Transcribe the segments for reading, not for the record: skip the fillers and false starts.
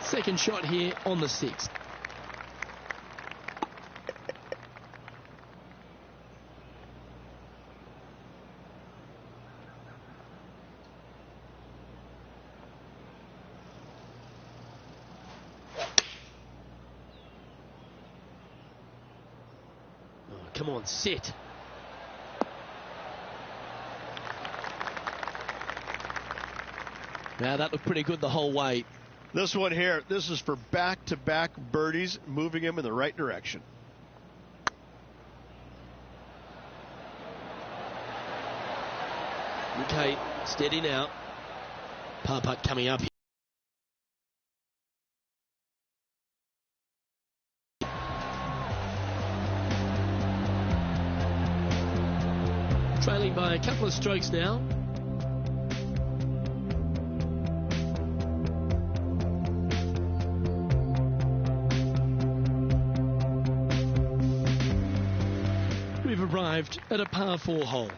Second shot here on the 6th. Come on, sit. Now that looked pretty good the whole way. This one here, this is for back-to-back birdies, moving him in the right direction. Okay, steady now. Par putt coming up here. Trailing by a couple of strokes now. We've arrived at a par 4 hole.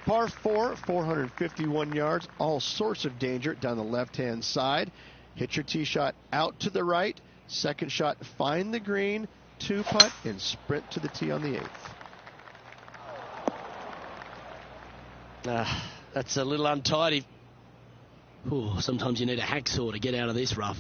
Par 4, 451 yards, all sorts of danger down the left-hand side. Hit your tee shot out to the right. Second shot, find the green, 2-putt, and sprint to the tee on the 8th. That's a little untidy. Ooh, sometimes you need a hacksaw to get out of this rough.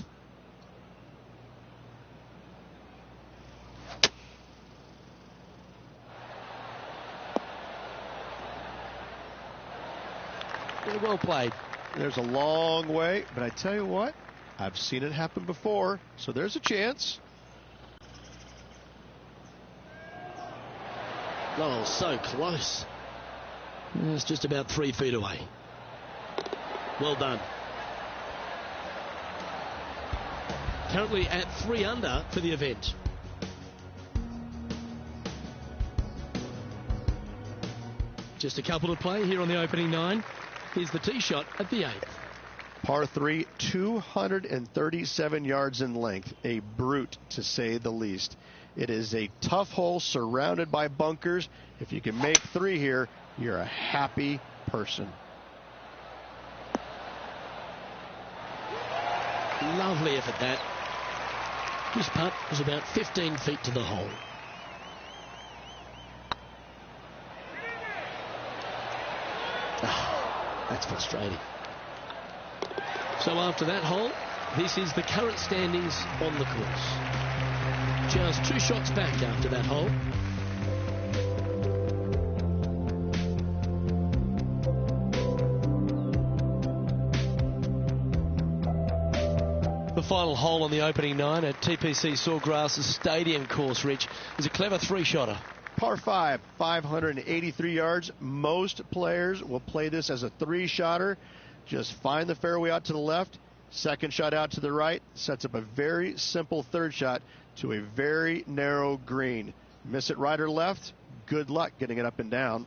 Yeah, well played. There's a long way, but I tell you what, I've seen it happen before, so there's a chance. Oh, so close. It's just about 3 feet away. Well done. Currently at 3 under for the event. Just a couple to play here on the opening 9. Here's the tee shot at the 8th. Par 3, 237 yards in length. A brute, to say the least. It is a tough hole surrounded by bunkers. If you can make 3 here, you're a happy person. Lovely effort that. This putt was about 15 feet to the hole. That's frustrating. So after that hole, this is the current standings on the course. Just 2 shots back after that hole. The final hole on the opening 9 at TPC Sawgrass Stadium course, Rich, is a clever 3-shotter. Par 5, 583 yards. Most players will play this as a 3-shotter. Just find the fairway out to the left, second shot out to the right, sets up a very simple 3rd shot to a very narrow green. Miss it right or left, good luck getting it up and down.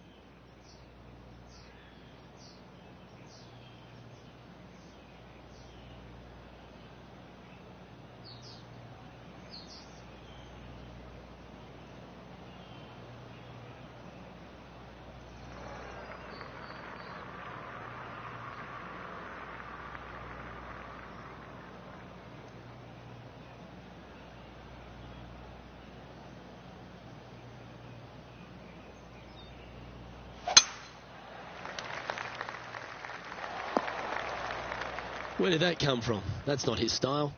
Where did that come from? That's not his style.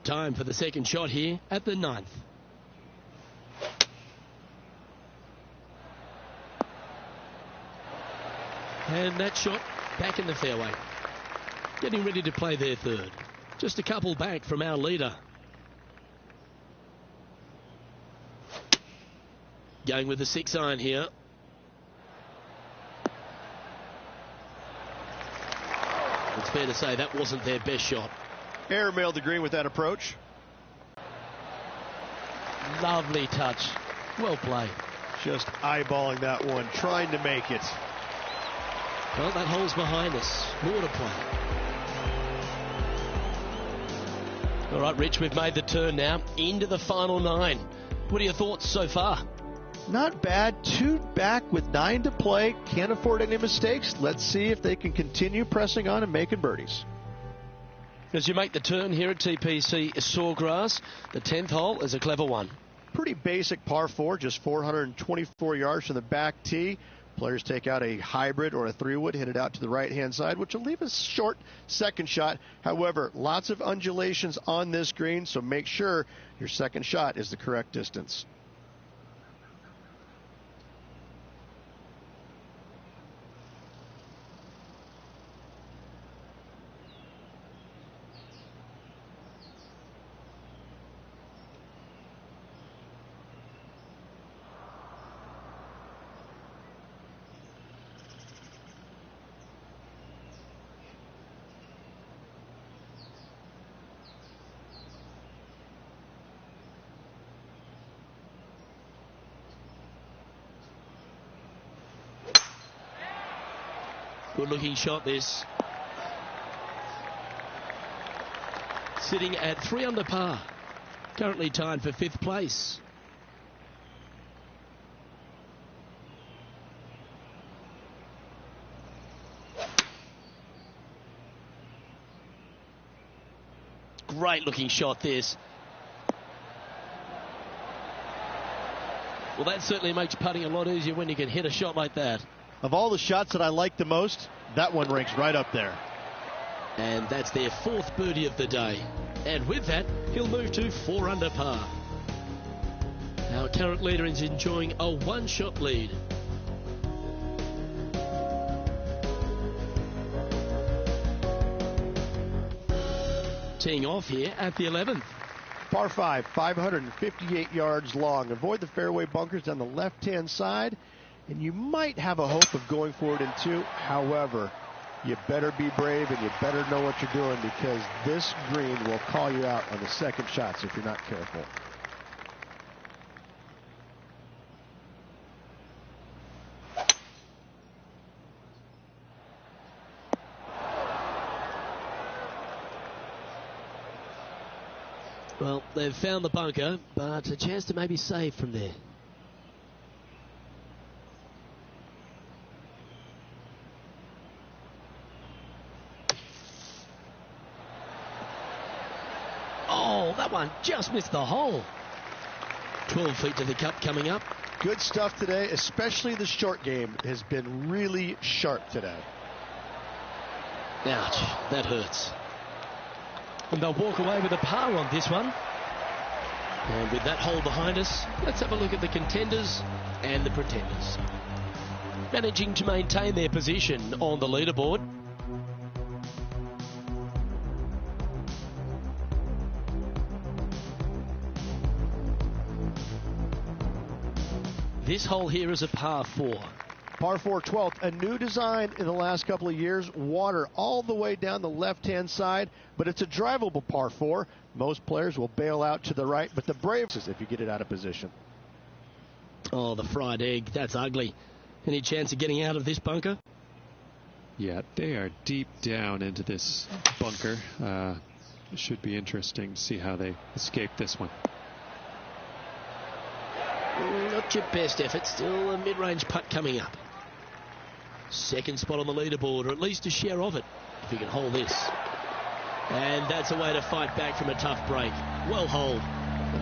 Time for the second shot here at the 9th. And that shot back in the fairway. Getting ready to play their 3rd. Just a couple back from our leader. Going with the 6-iron here. It's fair to say that wasn't their best shot. Airmailed the green with that approach. Lovely touch. Well played. Just eyeballing that one, trying to make it. Well, that hole's behind us. More to play. All right, Rich, we've made the turn now into the final 9. What are your thoughts so far? Not bad. 2 back with 9 to play. Can't afford any mistakes. Let's see if they can continue pressing on and making birdies. As you make the turn here at TPC Sawgrass, the 10th hole is a clever one. Pretty basic par 4, just 424 yards from the back tee. Players take out a hybrid or a 3-wood, hit it out to the right-hand side, which will leave a short second shot. However, lots of undulations on this green, so make sure your second shot is the correct distance. Good looking shot this. Sitting at 3 under par. Currently tied for 5th place. Great looking shot this. Well, that certainly makes putting a lot easier when you can hit a shot like that. Of all the shots that I like the most, that one ranks right up there. And that's their 4th birdie of the day. And with that, he'll move to 4 under par. Our current leader is enjoying a 1-shot lead. Teeing off here at the 11th. Par 5, 558 yards long. Avoid the fairway bunkers down the left-hand side, and you might have a hope of going for it in 2. However, you better be brave and you better know what you're doing, because this green will call you out on the second shots if you're not careful. Well, they've found the bunker, but a chance to maybe save from there. Oh, that one just missed the hole. 12 feet to the cup coming up. Good stuff today, especially the short game has been really sharp today. Ouch, that hurts. And they'll walk away with a par on this one. And with that hole behind us, let's have a look at the contenders and the pretenders. Managing to maintain their position on the leaderboard. This hole here is a par 4. Par 4, 12th, a new design in the last couple of years. Water all the way down the left-hand side, but it's a drivable par 4. Most players will bail out to the right, but the brave is if you get it out of position. Oh, the fried egg, that's ugly. Any chance of getting out of this bunker? Yeah, they are deep down into this bunker. It should be interesting to see how they escape this one. Not your best effort, still a mid-range putt coming up. Second spot on the leaderboard, or at least a share of it, if you can hold this. And that's a way to fight back from a tough break. Well holed.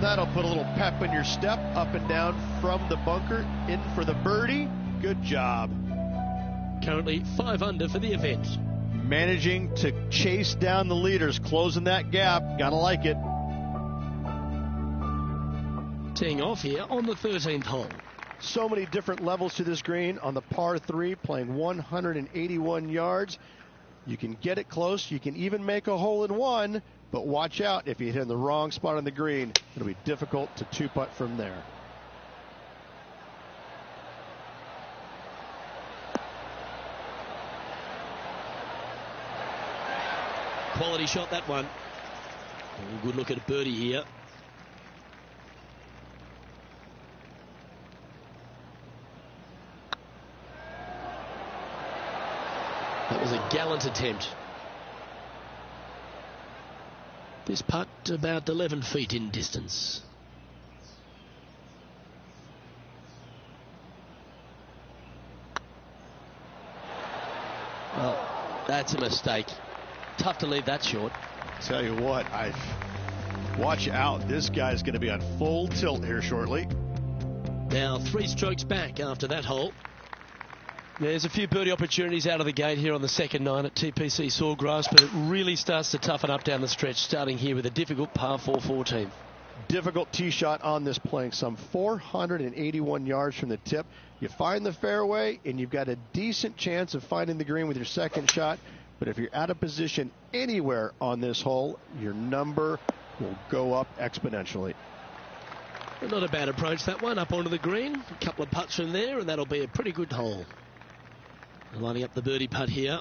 That'll put a little pep in your step, up and down from the bunker, in for the birdie. Good job. Currently 5 under for the event. Managing to chase down the leaders, closing that gap. Gotta like it. Teeing off here on the 13th hole. So many different levels to this green. On the par 3, playing 181 yards. You can get it close. You can even make a hole in 1, but watch out if you hit in the wrong spot on the green. It'll be difficult to 2-putt from there. Quality shot, that one. Good look at a birdie here. That was a gallant attempt. This putt about 11 feet in distance. Well, that's a mistake. Tough to leave that short. Tell you what, watch out. This guy's going to be on full tilt here shortly. Now 3 strokes back after that hole. There's a few birdie opportunities out of the gate here on the second 9 at TPC Sawgrass, but it really starts to toughen up down the stretch, starting here with a difficult par 4 14. Difficult tee shot on this, playing some 481 yards from the tip. You find the fairway, and you've got a decent chance of finding the green with your second shot. But if you're out of position anywhere on this hole, your number will go up exponentially. Not a bad approach, that one, up onto the green. A couple of putts from there, and that'll be a pretty good hole. Lining up the birdie putt here.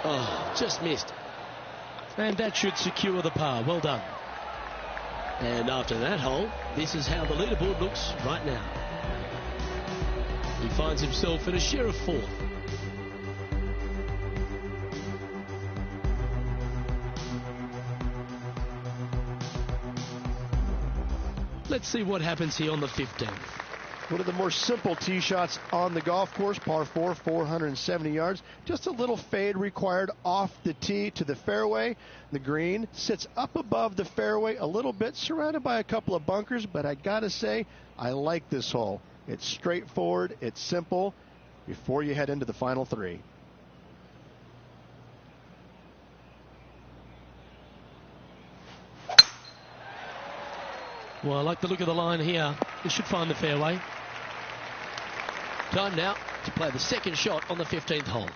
Oh, just missed. And that should secure the par. Well done. And after that hole, this is how the leaderboard looks right now. He finds himself in a share of 4th. Let's see what happens here on the 15th. One of the more simple tee shots on the golf course, par 4, 470 yards. Just a little fade required off the tee to the fairway. The green sits up above the fairway a little bit, surrounded by a couple of bunkers, but I gotta say, I like this hole. It's straightforward, it's simple, before you head into the final 3. Well, I like the look of the line here. This should find the fairway. Time now to play the second shot on the 15th hole.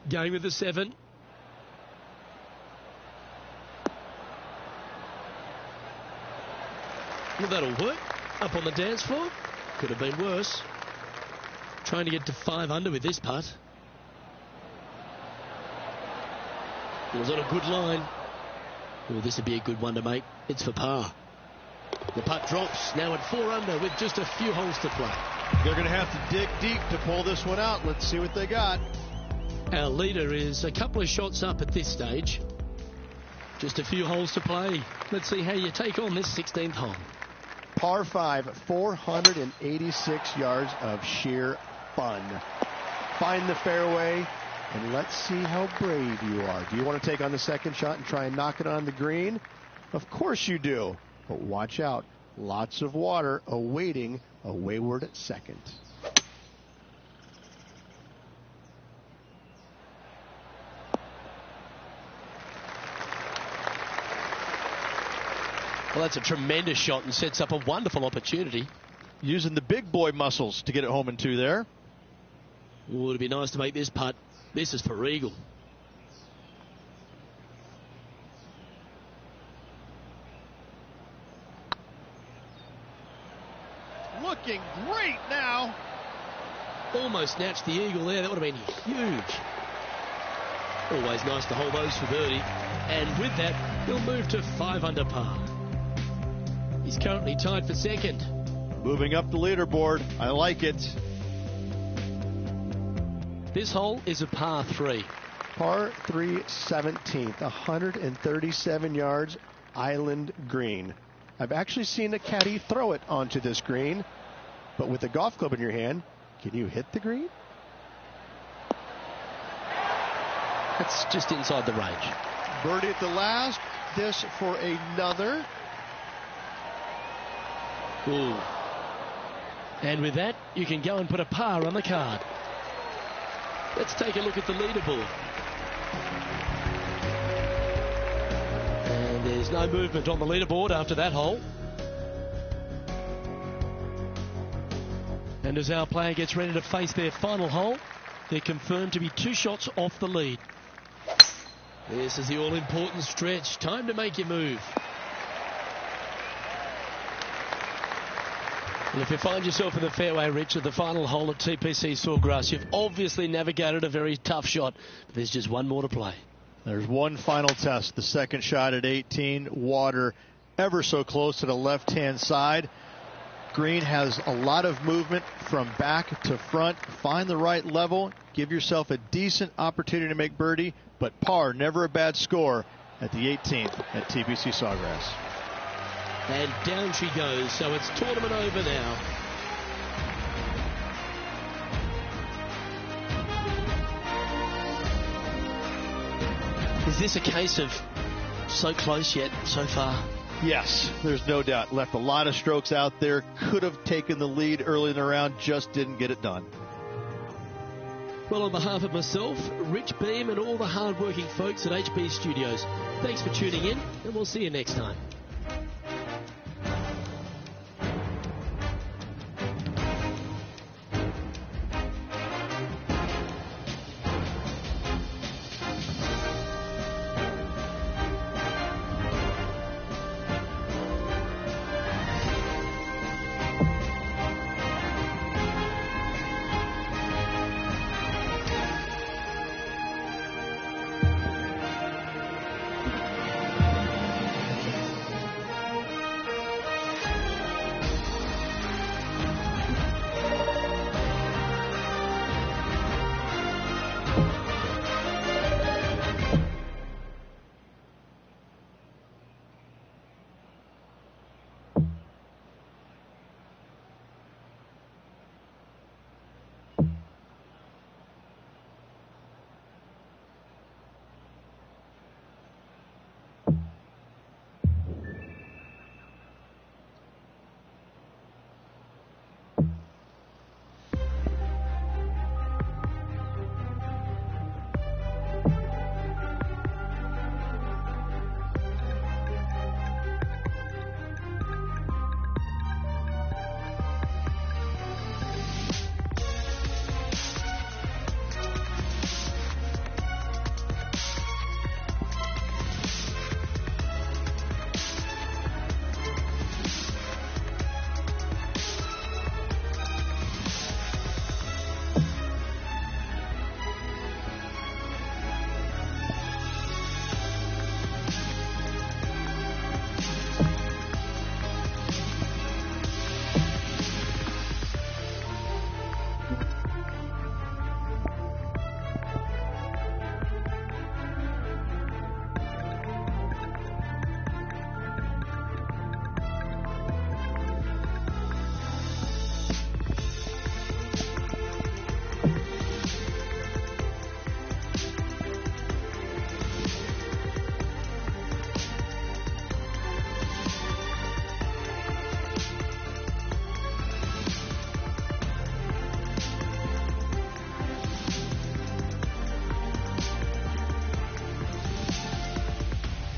Going with the 7. Well, that'll work. Up on the dance floor. Could have been worse. Trying to get to 5 under with this putt. It was on a good line. Well, this would be a good one to make. It's for par. The putt drops now at 4 under with just a few holes to play. They're going to have to dig deep to pull this one out. Let's see what they got. Our leader is a couple of shots up at this stage. Just a few holes to play. Let's see how you take on this 16th hole. Par 5, 486 yards of sheer fun. Find the fairway, and let's see how brave you are. Do you want to take on the second shot and try and knock it on the green? Of course you do. But watch out. Lots of water awaiting a wayward second. Well, that's a tremendous shot and sets up a wonderful opportunity. Using the big boy muscles to get it home in 2 there. Oh, it'd be nice to make this putt. This is for eagle. looking great now. Almost snatched the eagle there. That would have been huge. Always nice to hold those for birdie. And with that, he'll move to 5 under par. He's currently tied for second. Moving up the leaderboard. I like it. This hole is a par 3. Par 3 17th, 137 yards, island green. I've actually seen a caddy throw it onto this green, but with a golf club in your hand, can you hit the green? It's just inside the range. Birdie at the last. This for another. Ooh. And with that, you can go and put a par on the card. Let's take a look at the leaderboard. And there's no movement on the leaderboard after that hole. And as our player gets ready to face their final hole, they're confirmed to be 2 shots off the lead. This is the all-important stretch. Time to make your move. And if you find yourself in the fairway, Rich, at the final hole at TPC Sawgrass, you've obviously navigated a very tough shot. But there's just one more to play. There's one final test. The second shot at 18. Water ever so close to the left-hand side. Green has a lot of movement from back to front. Find the right level. Give yourself a decent opportunity to make birdie. But par, never a bad score at the 18th at TPC Sawgrass. And down she goes, so it's tournament over now. Is this a case of so close yet so far? Yes, there's no doubt. Left a lot of strokes out there. Could have taken the lead early in the round, just didn't get it done. Well, on behalf of myself, Rich Beam, and all the hard-working folks at HB Studios, thanks for tuning in, and we'll see you next time.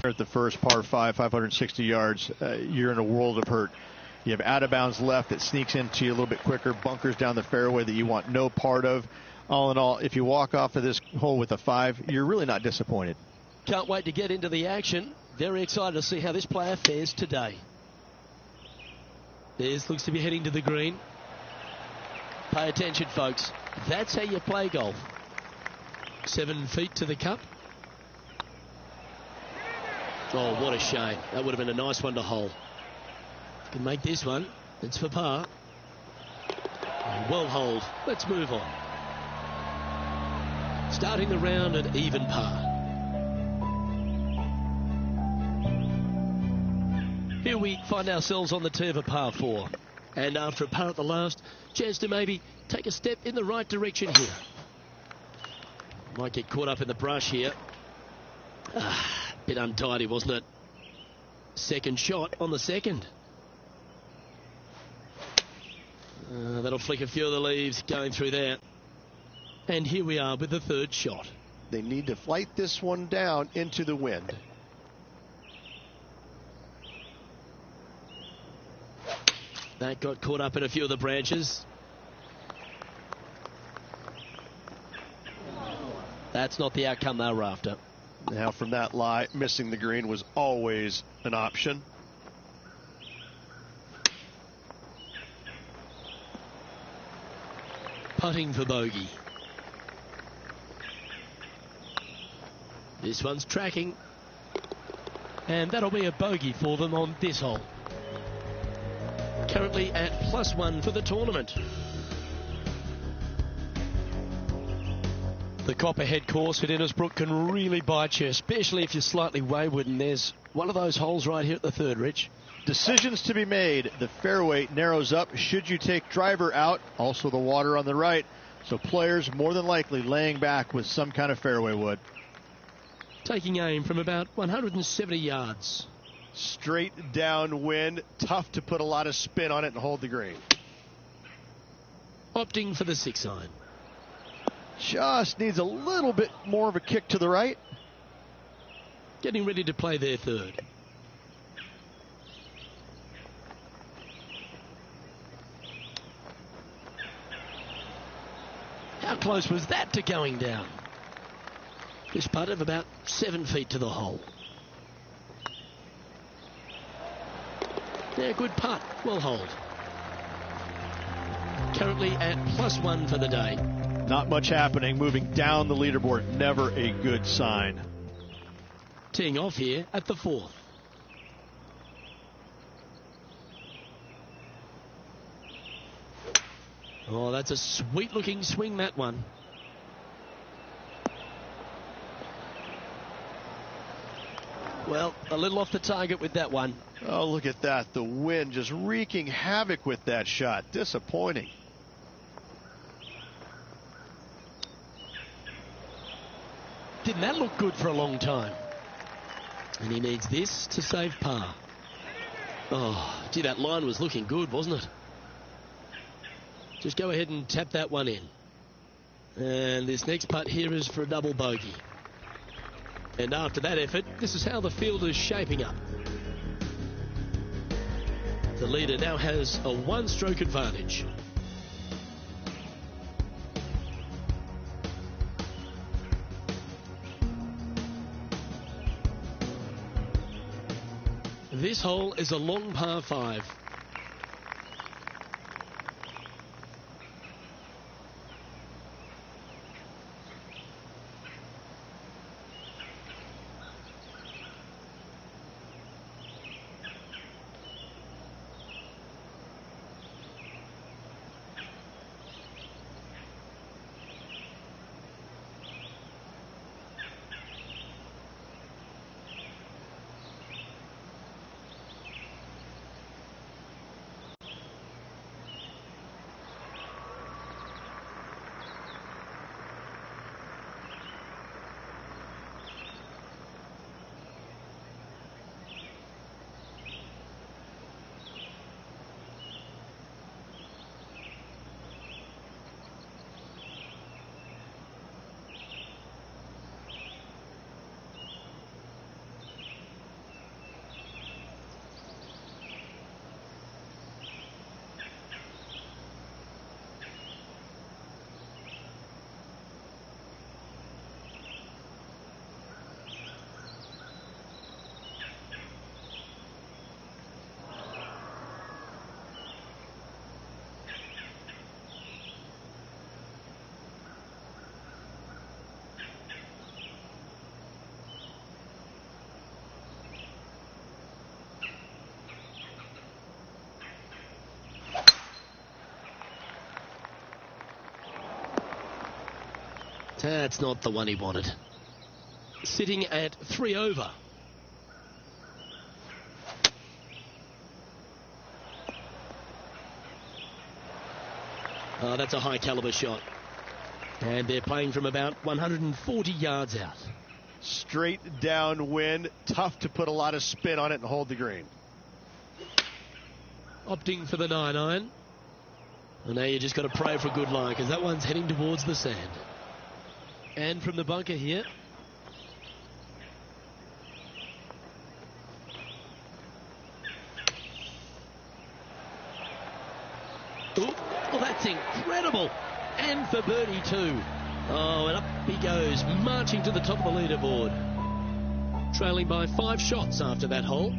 At the first par 5, 560 yards, you're in a world of hurt. You have out of bounds left that sneaks into you a little bit quicker, bunkers down the fairway that you want no part of. All in all, if you walk off of this hole with a 5, you're really not disappointed. Can't wait to get into the action. Very excited to see how this player fares today. This looks to be heading to the green. Pay attention, folks. That's how you play golf. 7 feet to the cup. Oh, what a shame. That would have been a nice one to hole. Can make this one. It's for par. Well holed. Let's move on. Starting the round at even par. Here we find ourselves on the tee of a par 4. And after a par at the last, chance to maybe take a step in the right direction here. Might get caught up in the brush here. Bit untidy, wasn't it? Second shot on the second. That'll flick a few of the leaves going through there. And here we are with the third shot. They need to flight this one down into the wind. That got caught up in a few of the branches. That's not the outcome they were after. Now from that lie, missing the green was always an option. Putting for bogey. This one's tracking. And that'll be a bogey for them on this hole. Currently at +1 for the tournament. The Copperhead course at Innisbrook can really bite you, especially if you're slightly wayward, and there's one of those holes right here at the third, Rich. Decisions to be made. The fairway narrows up. Should you take driver out? Also the water on the right. So players more than likely laying back with some kind of fairway wood. Taking aim from about 170 yards. Straight downwind. Tough to put a lot of spin on it and hold the green. Opting for the 6-iron. Just needs a little bit more of a kick to the right. Getting ready to play their third. How close was that to going down? This putt of about 7 feet to the hole. Yeah, good putt. Well holed. Currently at +1 for the day. Not much happening. Moving down the leaderboard. Never a good sign. Teeing off here at the 4th. Oh, that's a sweet looking swing, that one. Well, a little off the target with that one. Oh, look at that. The wind just wreaking havoc with that shot. Disappointing. Didn't that look good for a long time? And he needs this to save par. Oh, gee, that line was looking good, wasn't it? Just go ahead and tap that one in. And this next putt here is for a double bogey. And after that effort, this is how the field is shaping up. The leader now has a 1-stroke advantage. This hole is a long par 5. That's not the one he wanted. Sitting at 3 over. Oh, that's a high caliber shot. And they're playing from about 140 yards out. Straight downwind. Tough to put a lot of spin on it and hold the green. Opting for the 9-iron. And now you just got to pray for a good lie, because that one's heading towards the sand. And from the bunker here. Ooh, well, that's incredible. And for birdie too. Oh, and up he goes, marching to the top of the leaderboard. Trailing by 5 shots after that hole.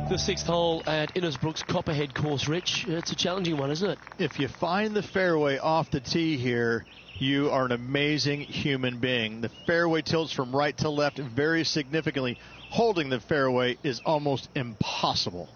The 6th hole at Innisbrook's Copperhead course, Rich. It's a challenging one, isn't it? If you find the fairway off the tee here, you are an amazing human being. The fairway tilts from right to left very significantly. Holding the fairway is almost impossible.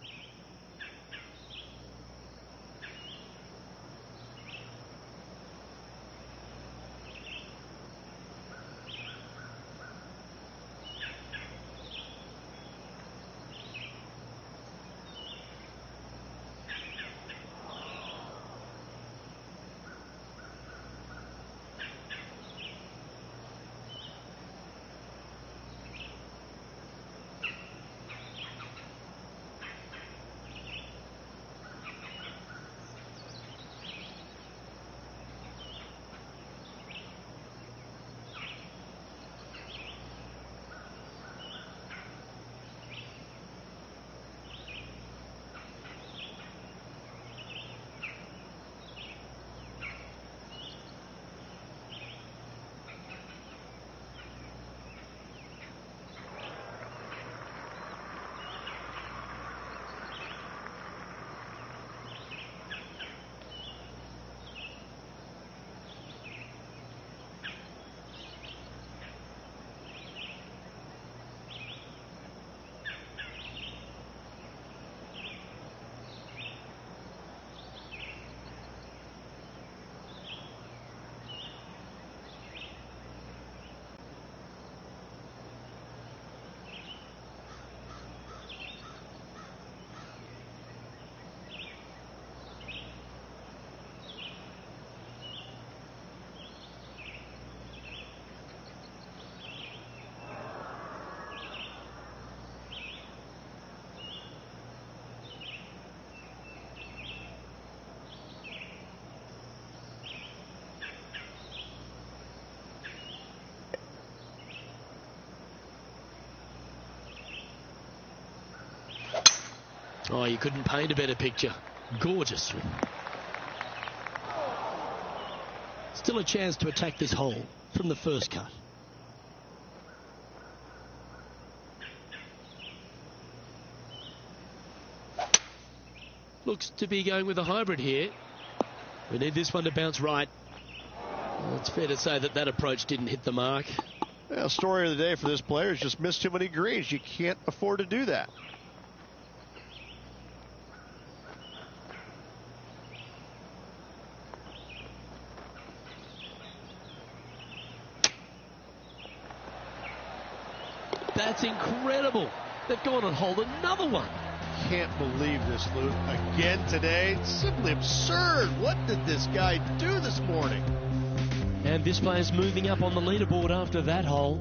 Oh, you couldn't paint a better picture. Gorgeous. Still a chance to attack this hole from the first cut. Looks to be going with a hybrid here. We need this one to bounce right. Well, it's fair to say that that approach didn't hit the mark. Well, story of the day for this player is just missed too many greens. You can't afford to do that. That's incredible. They've gone and holed another one. Can't believe this, Luke. Again today. It's simply absurd. What did this guy do this morning? And this player's moving up on the leaderboard after that hole.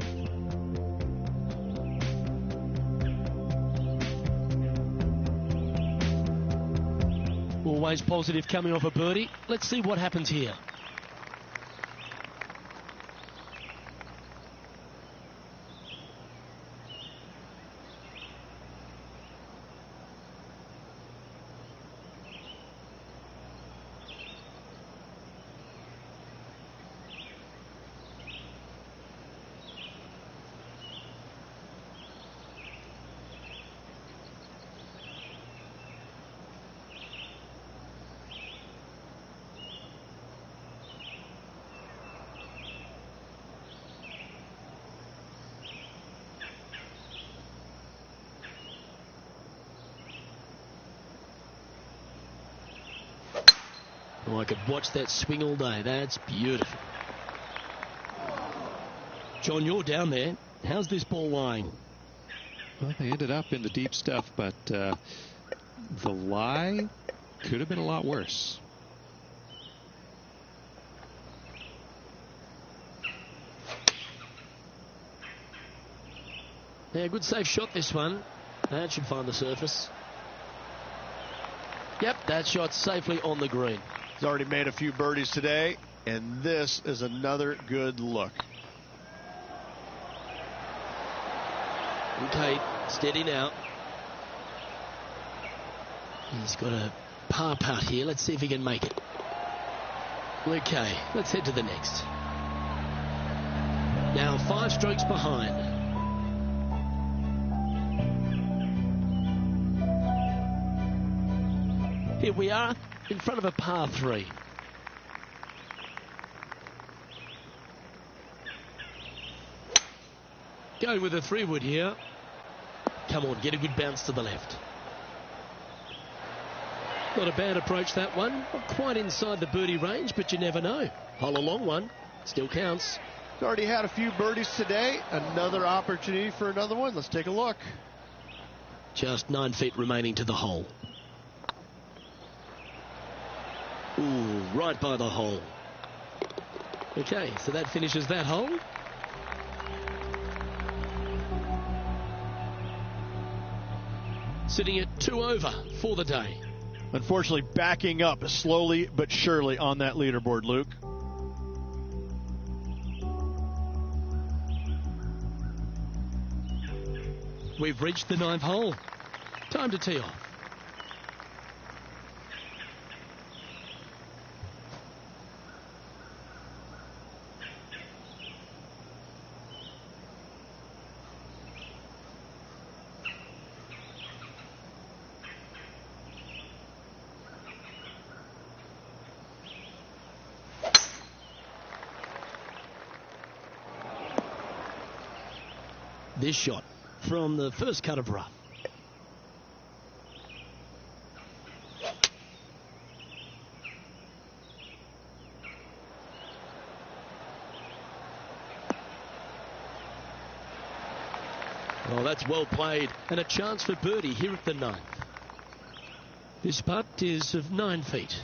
Always positive coming off a birdie. Let's see what happens here. Oh, I could watch that swing all day. That's beautiful. John, you're down there. How's this ball lying? Well, they ended up in the deep stuff, but the lie could have been a lot worse. Yeah, good safe shot this one. That should find the surface. Yep, that shot safely on the green. He's already made a few birdies today, and this is another good look. Okay, steady now. He's got a par putt here. Let's see if he can make it. Okay, let's head to the next. Now 5 strokes behind. Here we are in front of a par 3. Going with a 3-wood here. Come on, get a good bounce to the left. Not a bad approach, that one. Not quite inside the birdie range, but you never know. Hole a long one. Still counts. He's already had a few birdies today. Another opportunity for another one. Let's take a look. Just 9 feet remaining to the hole. Ooh, right by the hole. Okay, so that finishes that hole. Sitting at 2 over for the day. Unfortunately, backing up slowly but surely on that leaderboard, Luke. We've reached the 9th hole. Time to tee off. This shot from the first cut of rough. Well, that's well played, and a chance for birdie here at the 9th. This putt is of 9 feet.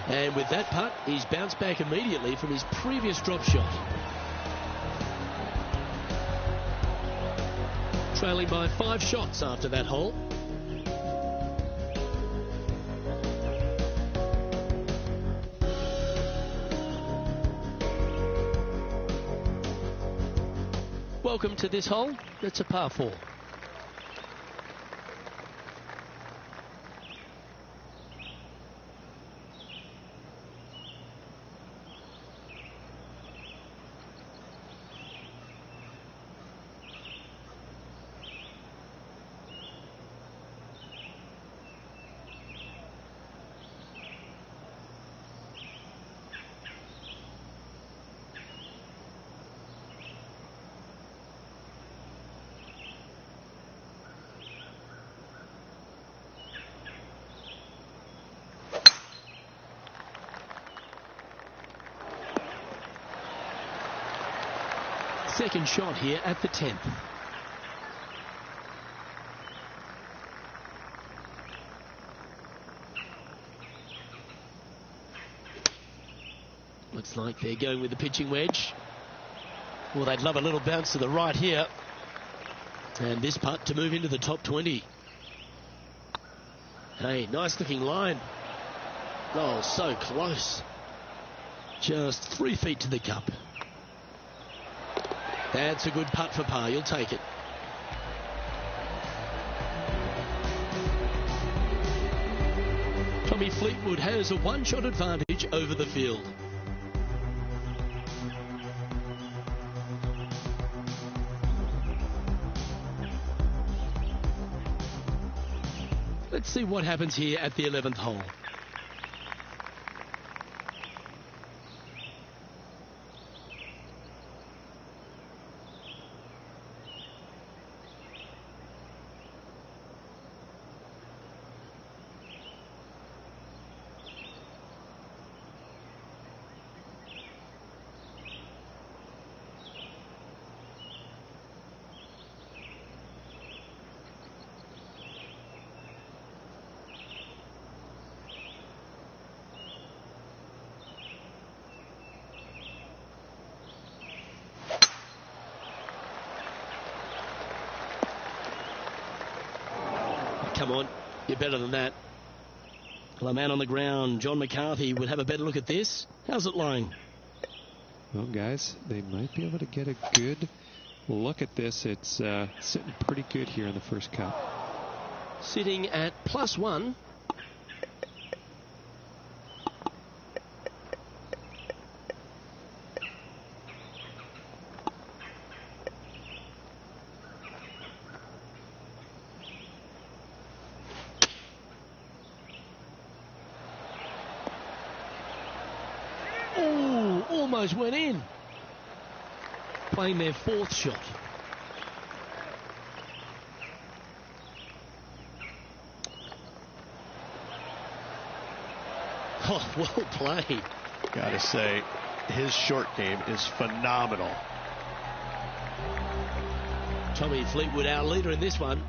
And with that putt, he's bounced back immediately from his previous drop shot. Trailing by 5 shots after that hole. Welcome to this hole. It's a par 4. Second shot here at the 10th. Looks like they're going with the pitching wedge. Well, they'd love a little bounce to the right here. And this putt to move into the top 20. Hey, nice looking line. Oh, so close. Just 3 feet to the cup. That's a good putt for par. You'll take it. Tommy Fleetwood has a 1-shot advantage over the field. Let's see what happens here at the 11th hole. Come on, you're better than that. Well, a man on the ground, John McCarthy, would have a better look at this. How's it lying? Well, guys, they might be able to get a good look at this. It's sitting pretty good here in the first cut. Sitting at +1. Oh, almost went in. Playing their 4th shot. Oh, well played. Gotta say, his short game is phenomenal. Tommy Fleetwood, our leader in this one.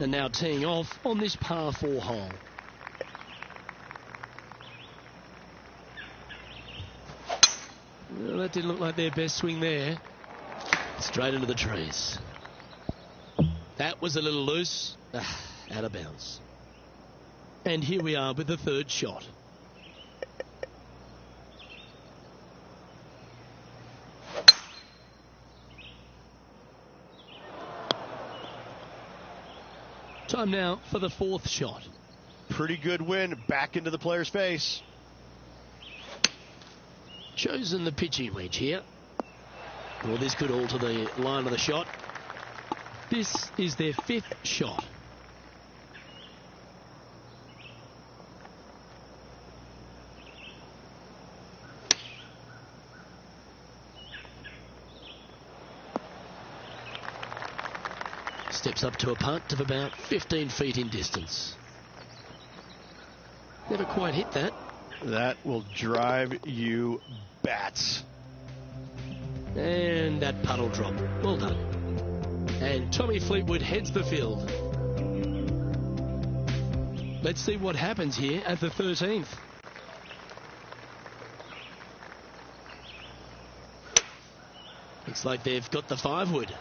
And now teeing off on this par 4 hole. Well, that didn't look like their best swing there. Straight into the trees. That was a little loose. Out of bounds. And here we are with the 3rd shot. Time now for the 4th shot. Pretty good wind back into the player's face. Chosen the pitching wedge here. Well, this could alter the line of the shot. This is their 5th shot. Steps up to a putt of about 15 feet in distance. Never quite hit that. That will drive you bats. And that putt will drop. Well done. And Tommy Fleetwood heads the field. Let's see what happens here at the 13th. Looks like they've got the 5-wood.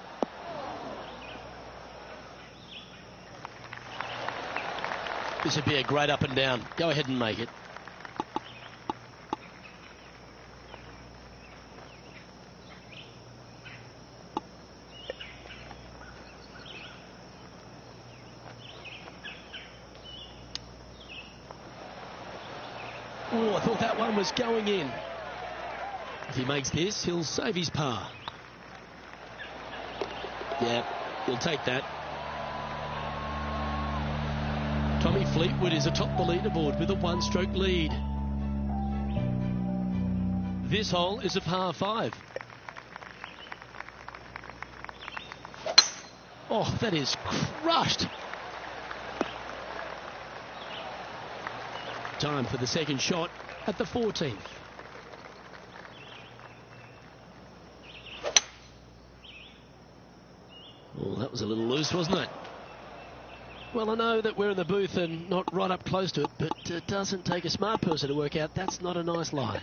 This would be a great up and down. Go ahead and make it. Oh, I thought that one was going in. If he makes this, he'll save his par. Yeah, he'll take that. Tommy Fleetwood is atop the leaderboard with a 1-stroke lead. This hole is a par 5. Oh, that is crushed. Time for the 2nd shot at the 14th. Oh, that was a little loose, wasn't it? Well, I know that we're in the booth and not right up close to it, but it doesn't take a smart person to work out that's not a nice lie.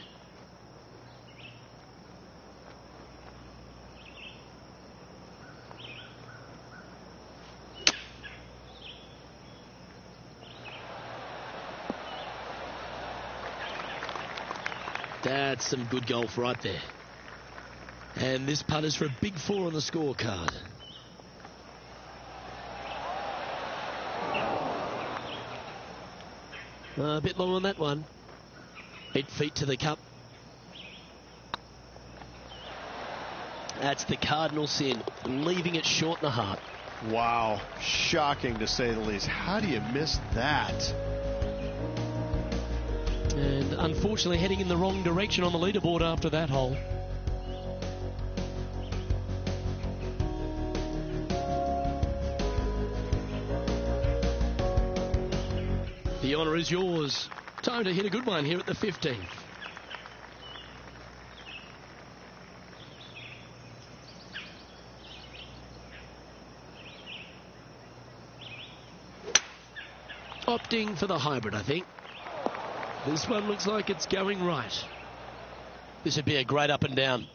That's some good golf right there. And this putt is for a big 4 on the scorecard. A bit long on that one. 8 feet to the cup. That's the cardinal sin, leaving it short in the heart. Wow, shocking to say the least. How do you miss that? And unfortunately heading in the wrong direction on the leaderboard after that hole. The honour is yours. Time to hit a good one here at the 15th. Opting for the hybrid, I think. This one looks like it's going right. This would be a great up and down.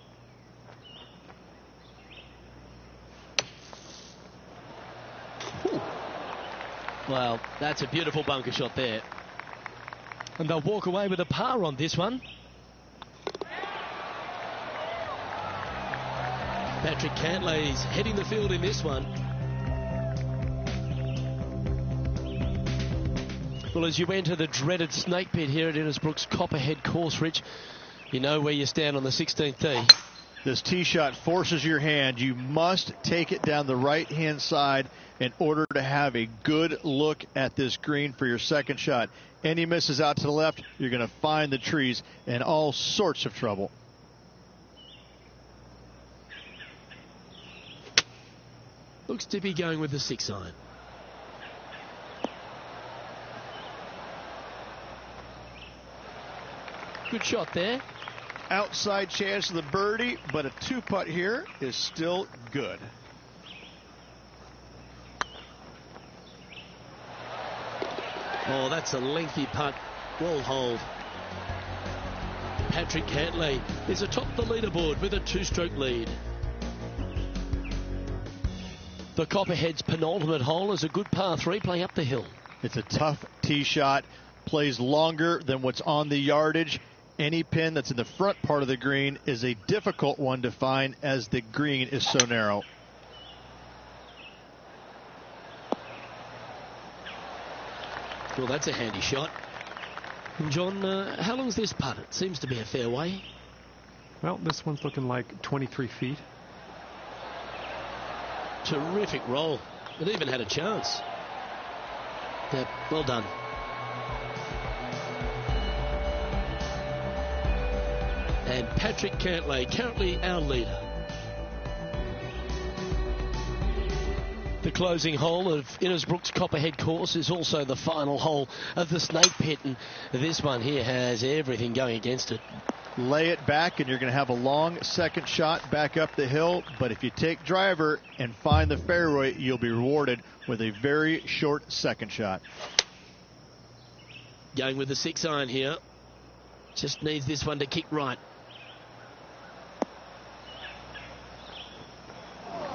Well, that's a beautiful bunker shot there. And they'll walk away with a par on this one. Patrick Cantlay's heading the field in this one. Well, as you enter the dreaded snake pit here at Innisbrook's Copperhead course, Rich, you know where you stand on the 16th tee. This tee shot forces your hand. You must take it down the right-hand side in order to have a good look at this green for your second shot. Any misses out to the left, you're going to find the trees in all sorts of trouble. Looks to be going with the 6-iron. Good shot there. Outside chance of the birdie, but a 2-putt here is still good. Oh, that's a lengthy putt. Well holed. Patrick Cantlay is atop the leaderboard with a 2-stroke lead. The Copperhead's penultimate hole is a good par 3 playing up the hill. It's a tough tee shot, plays longer than what's on the yardage. Any pin that's in the front part of the green is a difficult one to find as the green is so narrow. Well, that's a handy shot. And John, how long's this putt? It seems to be a fair way. Well, this one's looking like 23 feet. Terrific roll. It even had a chance. Yeah, well done. And Patrick Cantlay, currently our leader. The closing hole of Innisbrook's Copperhead course is also the final hole of the snake pit, and this one here has everything going against it. Lay it back and you're going to have a long second shot back up the hill, but if you take driver and find the fairway, you'll be rewarded with a very short second shot. Going with the 6-iron here. Just needs this one to kick right.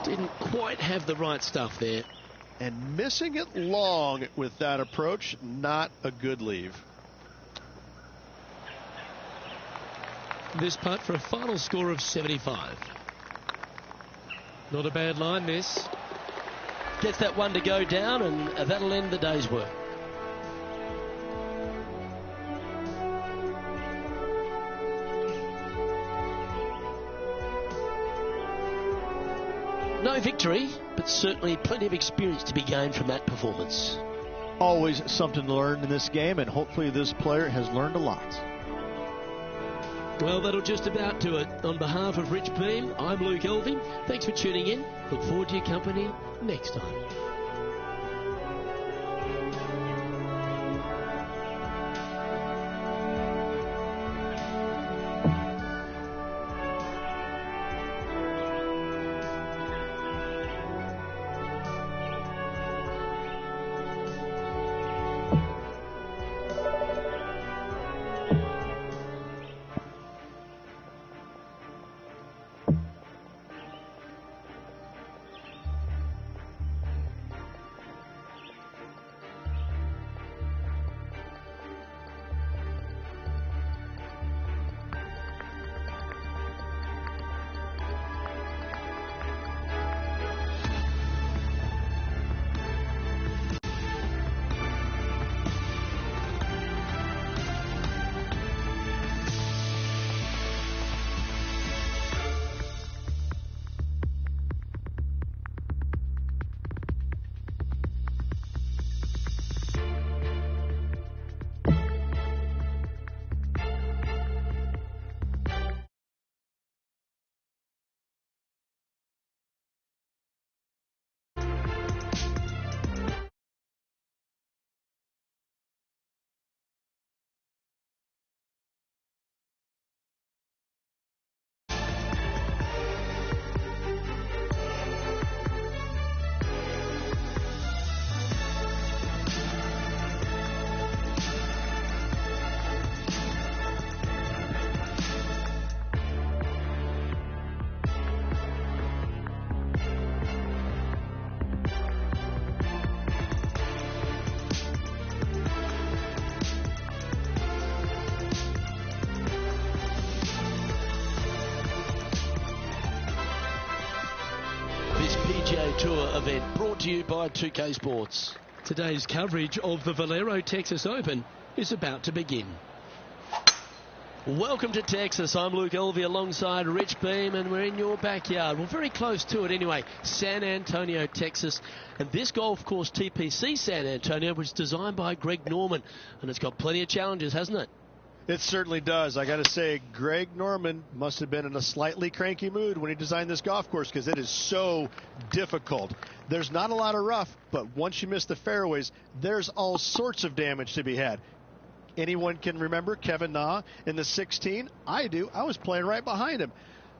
Didn't quite have the right stuff there. And missing it long with that approach, not a good leave. This putt for a final score of 75. Not a bad line, this. Gets that one to go down, and that'll end the day's work. No victory, but certainly plenty of experience to be gained from that performance. Always something to learn in this game, and hopefully this player has learned a lot. Well, that'll just about do it. On behalf of Rich Beam, I'm Luke Elving. Thanks for tuning in. Look forward to your company next time. Tour event brought to you by 2K Sports. Today's coverage of the Valero Texas Open is about to begin. Welcome to Texas. I'm Luke Elvey alongside Rich Beam, and we're in your backyard. Well, very close to it anyway, San Antonio, Texas. And this golf course, TPC San Antonio, was designed by Greg Norman, and it's got plenty of challenges, hasn't it? It certainly does. I got to say, Greg Norman must have been in a slightly cranky mood when he designed this golf course, because it is so difficult. There's not a lot of rough, but once you miss the fairways, there's all sorts of damage to be had. Anyone can remember Kevin Na in the 16? I do. I was playing right behind him.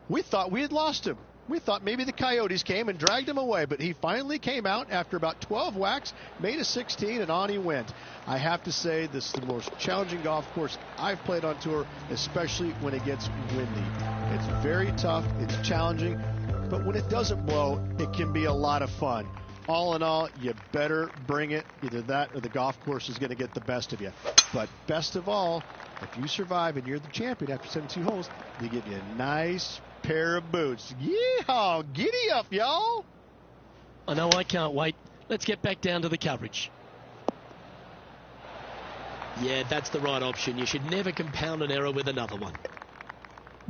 We thought we had lost him. We thought maybe the Coyotes came and dragged him away, but he finally came out after about 12 whacks, made a 16, and on he went. I have to say, this is the most challenging golf course I've played on tour, especially when it gets windy. It's very tough, it's challenging, but when it doesn't blow, it can be a lot of fun. All in all, you better bring it. Either that or the golf course is going to get the best of you. But best of all, if you survive and you're the champion after 17 holes, they give you a nice pair of boots. Yeehaw! Giddy up, y'all! I know, I can't wait. Let's get back down to the coverage. Yeah, that's the right option. You should never compound an error with another one.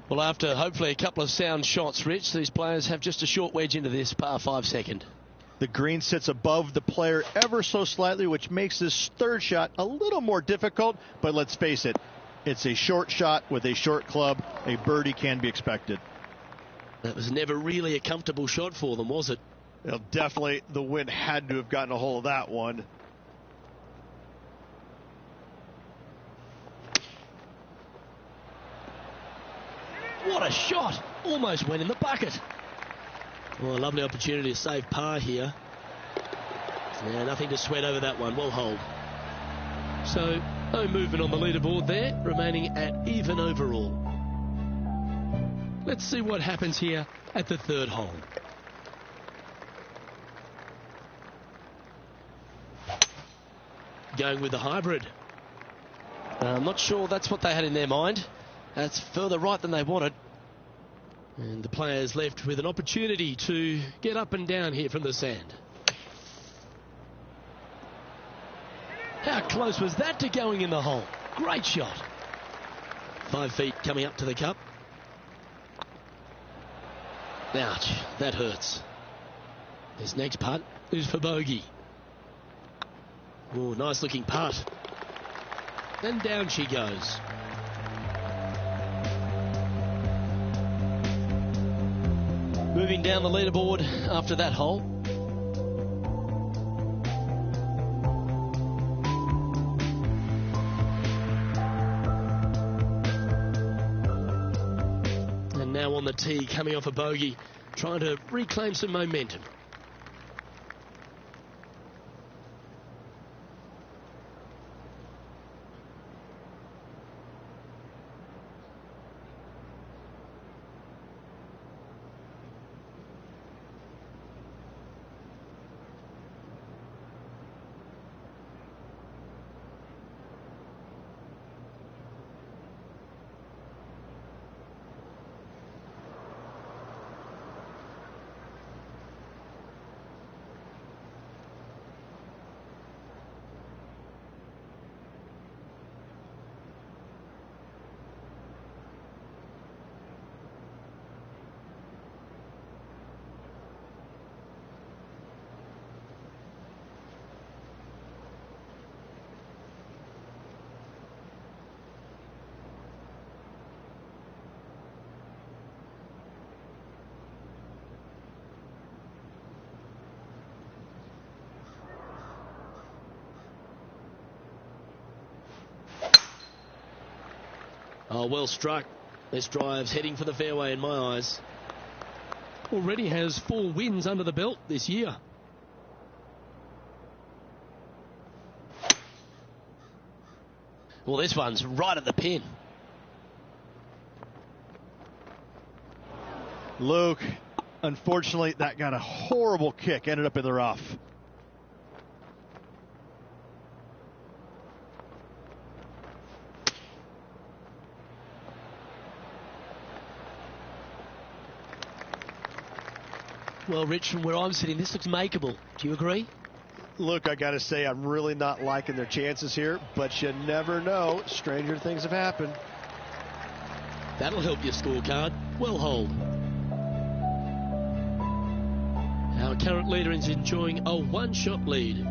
Well, after hopefully a couple of sound shots, Rich, these players have just a short wedge into this par 5 second. The green sits above the player ever so slightly, which makes this third shot a little more difficult. But let's face it, it's a short shot with a short club. A birdie can be expected. That was never really a comfortable shot for them, was it? Well, definitely the wind had to have gotten a hold of that one. What a shot! Almost went in the bucket. Well, a lovely opportunity to save par here. Yeah, nothing to sweat over that one. Well holed. So, no movement on the leaderboard there, remaining at even overall. Let's see what happens here at the third hole. Going with the hybrid. I'm not sure that's what they had in their mind. That's further right than they wanted. And the players left with an opportunity to get up and down here from the sand. How close was that to going in the hole? Great shot. 5 feet coming up to the cup. Ouch, that hurts. This next putt is for bogey. Oh, nice looking putt. And down she goes. Moving down the leaderboard after that hole. And now on the tee, coming off a bogey, trying to reclaim some momentum. Oh, well struck. This drive's heading for the fairway in my eyes. Already has 4 wins under the belt this year. Well, this one's right at the pin. Luke, unfortunately, that got a horrible kick. Ended up in the rough. Well, Rich, from where I'm sitting, this looks makeable. Do you agree? Look, I got to say, I'm really not liking their chances here, but you never know. Stranger things have happened. That'll help your scorecard. Well hold. Our current leader is enjoying a one-shot lead.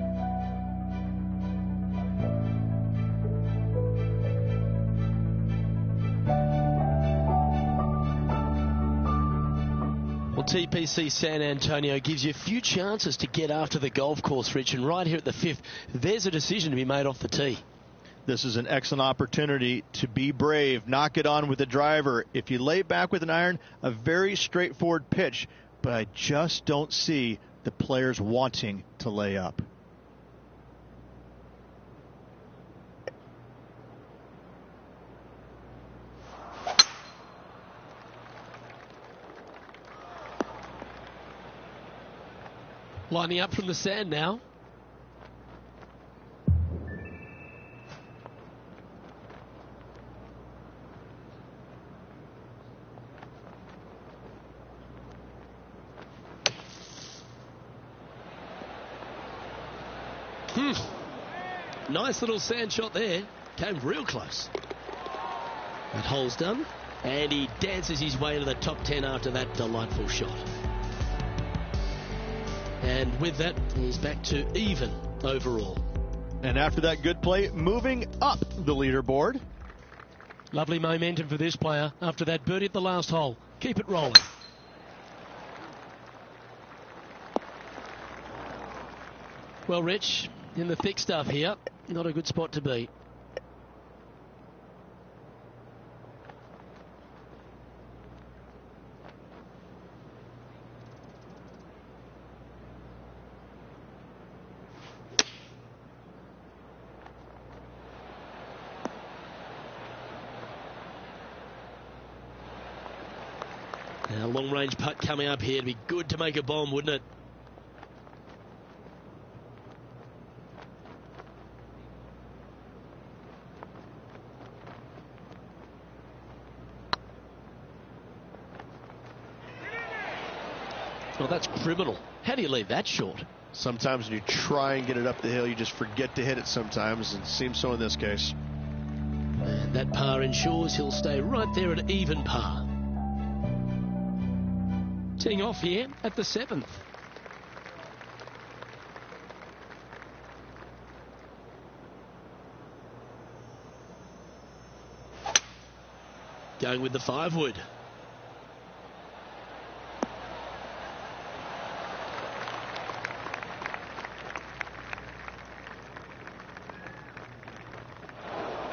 Well, TPC San Antonio gives you a few chances to get after the golf course, Rich, and right here at the 5th, there's a decision to be made off the tee. This is an excellent opportunity to be brave, knock it on with the driver. If you lay back with an iron, a very straightforward pitch, but I just don't see the players wanting to lay up. Lining up from the sand now. Nice little sand shot there. Came real close. That hole's done. And he dances his way to the top 10 after that delightful shot. And with that, he's back to even overall. And after that good play, moving up the leaderboard. Lovely momentum for this player after that birdie at the last hole. Keep it rolling. Well, Rich, in the thick stuff here, not a good spot to be. Now, long-range putt coming up here. It'd be good to make a bomb, wouldn't it? Well, that's criminal. How do you leave that short? Sometimes when you try and get it up the hill, you just forget to hit it sometimes, and it seems so in this case. And that par ensures he'll stay right there at even par. Teeing off here at the 7th. Going with the 5-wood.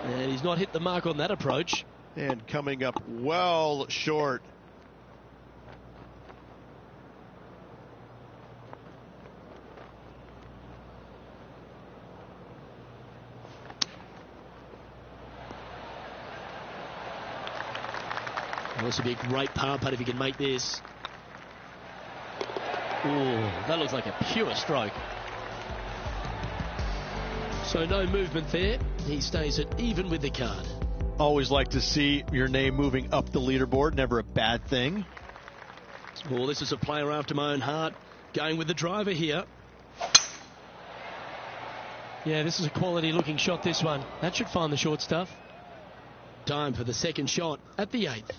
And he's not hit the mark on that approach. And coming up well short. Well, this would be a great par putt if he can make this. Oh, that looks like a pure stroke. So no movement there. He stays at even with the card. Always like to see your name moving up the leaderboard. Never a bad thing. Well, this is a player after my own heart. Going with the driver here. Yeah, this is a quality looking shot, this one. That should find the short stuff. Time for the second shot at the 8th.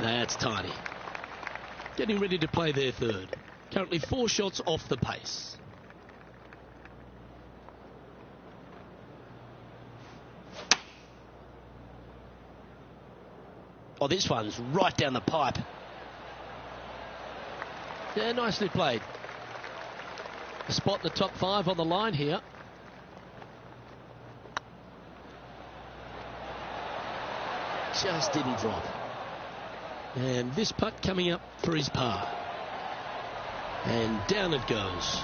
That's tidy. Getting ready to play their third. Currently 4 shots off the pace. Oh, this one's right down the pipe. Yeah, nicely played. A spot in the top 5 on the line here. Just didn't drop. And this putt coming up for his par. And down it goes.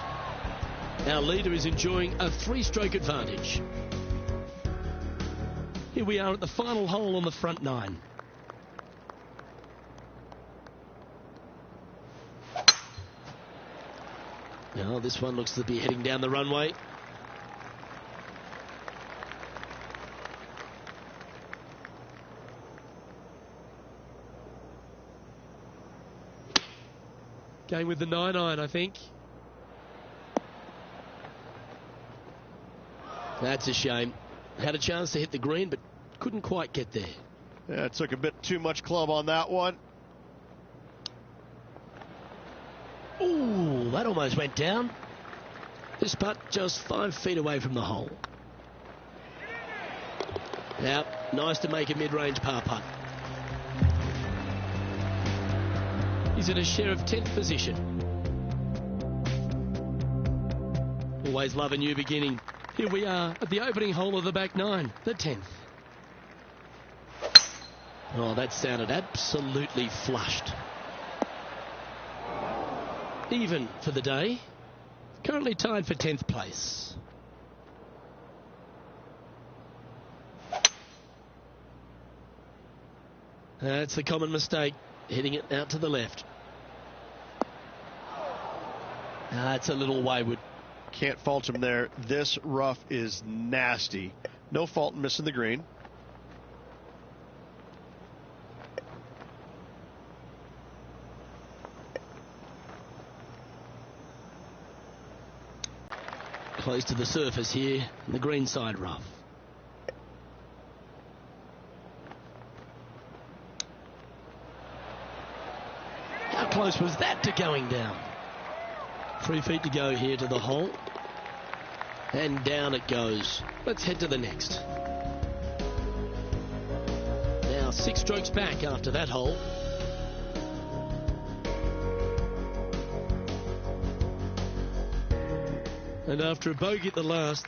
Our leader is enjoying a 3-stroke advantage. Here we are at the final hole on the front 9. Now this one looks to be heading down the runway. Going with the 9-iron, I think. That's a shame. Had a chance to hit the green, but couldn't quite get there. Yeah, it took a bit too much club on that one. Ooh, that almost went down. This putt just 5 feet away from the hole. Now, nice to make a mid-range par putt. He's in a share of 10th position. Always love a new beginning. Here we are at the opening hole of the back 9, the 10th. Oh, that sounded absolutely flushed. Even for the day. Currently tied for 10th place. That's the common mistake, hitting it out to the left. It's a little wayward. Can't fault him there. This rough is nasty. No fault in missing the green. Close to the surface here, the green side rough. How close was that to going down? 3 feet to go here to the hole. And down it goes. Let's head to the next. Now 6 strokes back after that hole. And after a bogey at the last,